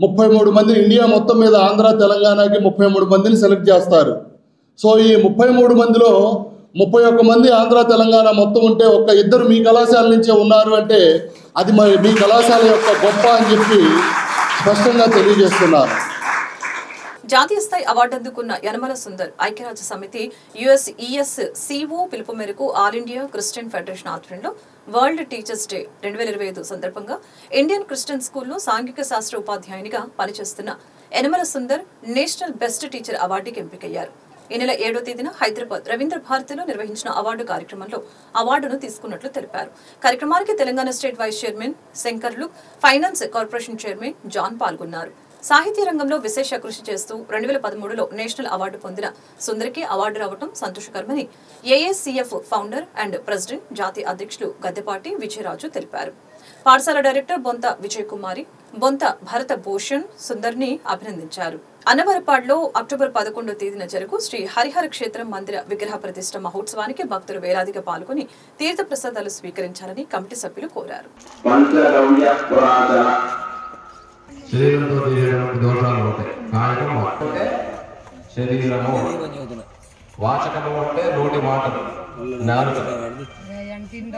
33 మంది ఇండియా మొత్తం మీద ఆంధ్ర తెలంగాణకి 33 మందిని సెలెక్ట్ చేస్తారు. సో ఈ 33 మందిలో 31 మంది ఆంధ్ర తెలంగాణ మొత్తం ఉంటే ఒక్క 2 మీ కళాశాల నుంచే ఉన్నారు అంటే అది మరి మీ కళాశాల యొక్క గొప్ప అని చెప్పి స్పష్టంగా తెలియజేస్తున్నారు. జాతీయ స్థాయి అవార్డు అందుకున్న యనమల సుందర్ ఐక్యరాజ్య సమితి USESCO పిలుపు మేరకు ఆల్ ఇండియా క్రిస్టియన్ ఫెడరేషన్ ఆధ్వర్యంలో వరల్డ్ టీచర్స్ డే 2025 సందర్భంగా ఇండియన్ క్రిస్టియన్ స్కూల్లో సాంఘిక శాస్త్ర ఉపాధ్యాయునిగా పనిచేస్తున్న Yanamala Sundar national best teacher అవార్డుకి ఎంపికయ్యారు. ఈ నెల 7వ తేదీన హైదరాబాద్ రవీంద్ర భారతిలో నిర్వహించిన అవార్డు కార్యక్రమంలో అవార్డును తీసుకున్నట్లు తెలిపారు. కార్యక్రమానికి తెలంగాణ స్టేట్ వైస్ చైర్మన్ శంకర్లు, ఫైనాన్స్ కార్పొరేషన్ చైర్మన్ జాన్ పాల్గొన్నారు. సాహిత్య రంగంలో విశేష కృషి చేస్తూ 2013లో నేషనల్ అవార్డు పొందిన సుందరికి అవార్డు రావడం సంతోషకరమని AACF ఫౌండర్ అండ్ ప్రెసిడెంట్ జాతీయ అధ్యక్షులు గద్దెపాటి విజయరాజు తెలిపారు. పాఠశాల డైరెక్టర్ బొంత విజయ్ కుమారి, బొంత భరత భూషణ్ సుందర్ని అభినందించారు. అన్నవరపాడులో అక్టోబర్ 11వ తేదీన జరుగు శ్రీ హరిహర క్షేత్రం మందిర విగ్రహ ప్రతిష్ఠ మహోత్సవానికి భక్తులు వేలాదిగా పాల్గొని తీర్థ ప్రసాదాలు స్వీకరించాలని కమిటీ సభ్యులు కోరారు. శరీరంతో తీరేటువంటి దోషాలు ఉంటాయి. కాయకము అంటే శరీరము, వాచకము అంటే నోటి మాటలు, నాలుక,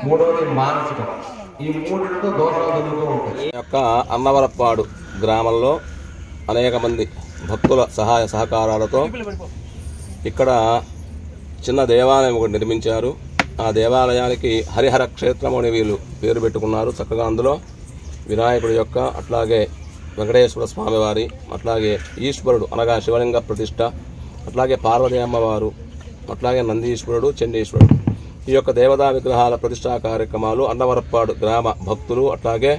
మూడవది మానసికం. ఈ మూడితో దోషాలు జరుగుతూ ఉంటాయి. యొక్క అన్నవరపాడు గ్రామంలో అనేక మంది భక్తుల సహాయ సహకారాలతో ఇక్కడ చిన్న దేవాలయం ఒకటి నిర్మించారు. ఆ దేవాలయానికి హరిహర క్షేత్రం అని వీళ్ళు పేరు పెట్టుకున్నారు. చక్కగా అందులో వినాయకుడి యొక్క, అట్లాగే వెంకటేశ్వర స్వామివారి, అట్లాగే ఈశ్వరుడు అనగా శివలింగ ప్రతిష్ట, అట్లాగే పార్వతీ అమ్మవారు, అట్లాగే నందీశ్వరుడు, చండీశ్వరుడు, ఈ యొక్క దేవతా విగ్రహాల ప్రతిష్టా కార్యక్రమాలు అన్నవరపాడు గ్రామ భక్తులు అట్లాగే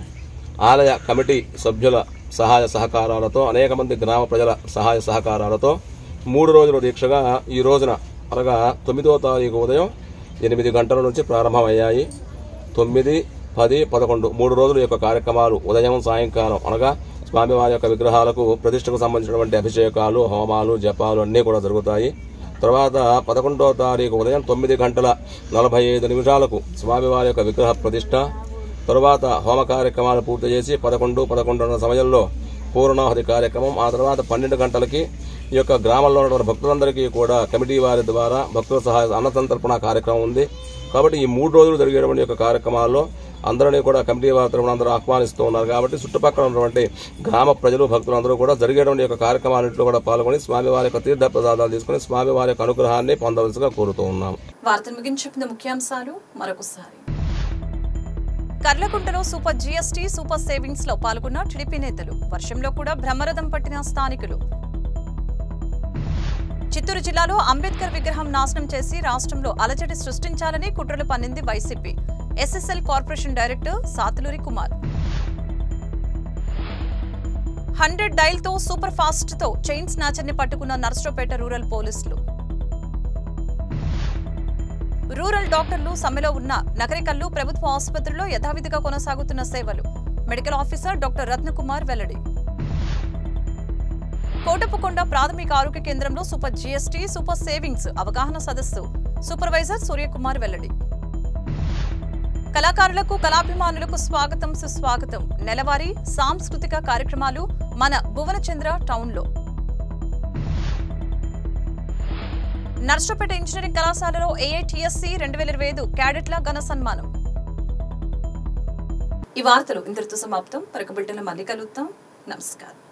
ఆలయ కమిటీ సభ్యుల సహాయ సహకారాలతో, అనేక మంది గ్రామ ప్రజల సహాయ సహకారాలతో 3 రోజుల దీక్షగా ఈ రోజున అనగా 9వ తారీఖు ఉదయం 8 గంటల నుంచి ప్రారంభమయ్యాయి. 9, 10, 11 3 రోజుల యొక్క కార్యక్రమాలు ఉదయం సాయంకాలం అనగా స్వామివారి యొక్క విగ్రహాలకు ప్రతిష్టకు సంబంధించినటువంటి అభిషేకాలు, హోమాలు, జపాలు అన్నీ కూడా జరుగుతాయి. తర్వాత 11వ తారీఖు ఉదయం 9:45 స్వామివారి యొక్క విగ్రహ ప్రతిష్ట, తరువాత హోమ కార్యక్రమాలు పూర్తి చేసి 11:11 సమయంలో పూర్ణాహుతి కార్యక్రమం, ఆ తర్వాత 12 గంటలకి ఈ యొక్క గ్రామంలో ఉన్నటువంటి భక్తులందరికీ కూడా కమిటీ వారి ద్వారా భక్తుల సహాయ అన్నసంతర్పణ కార్యక్రమం ఉంది. కాబట్టి ఈ 3 రోజులు జరిగేటువంటి యొక్క కార్యక్రమాల్లో అందరినీ కూడా కమిటీ వారి తరఫున అందరూ ఆహ్వానిస్తూ ఉన్నారు. కాబట్టి చుట్టుపక్కల ఉన్నటువంటి గ్రామ ప్రజలు, భక్తులందరూ కూడా జరిగేటువంటి యొక్క కార్యక్రమాలన్నింటిలో కూడా పాల్గొని స్వామివారి యొక్క తీర్థ ప్రసాదాలు తీసుకుని స్వామివారి యొక్క అనుగ్రహాన్ని పొందవలసిగా కోరుతూ ఉన్నాం. వార్తలు ముగించుకున్న ముఖ్యాంశాలు మరొకసారి. కర్లకుంటలో సూపర్ GST సూపర్ సేవింగ్స్ లో పాల్గొన్న టీడీపీ నేతలు. వర్షంలో కూడా బ్రహ్మరథం పట్టిన స్థానికులు. చిత్తూరు జిల్లాలో అంబేద్కర్ విగ్రహం నాశనం చేసి రాష్ట్రంలో అలజడి సృష్టించాలని కుట్రలు పన్నింది YCP. SSL corporation director Satuluri Kumar. 100 డైల్తో సూపర్ ఫాస్ట్ తో చైన్ స్నాచర్ ని పట్టుకున్న నర్సరావుపేట రూరల్ పోలీసులు. రూరల్ డాక్టర్లు సమ్మెలో ఉన్న నగరికల్లు ప్రభుత్వ ఆసుపత్రిలో యథావిధిగా కొనసాగుతున్న సేవలు. మెడికల్ ఆఫీసర్ డాక్టర్ రత్నకుమార్ వెల్లడి. కోటప్పకొండ ప్రాథమిక ఆరోగ్య కేంద్రంలో సూపర్ GST సూపర్ సేవింగ్స్ అవగాహన సదస్సు. సూపర్వైజర్ సూర్యకుమార్ వెల్లడి. కళాకారులకు, కళాభిమానులకు స్వాగతం, సుస్వాగతం. నెలవారీ సాంస్కృతిక కార్యక్రమాలు మన భువనచంద్ర టౌన్లో. నర్సరావుపేట ఇంజనీరింగ్ కళాశాలలో AITSC 2025 క్యాడెట్ల ఘన సన్మానం. ఈ వార్తలు ఇంతటితో సమాప్తం. మరొక బిడ్డలో మళ్ళీ కలుద్దాం. నమస్కారం.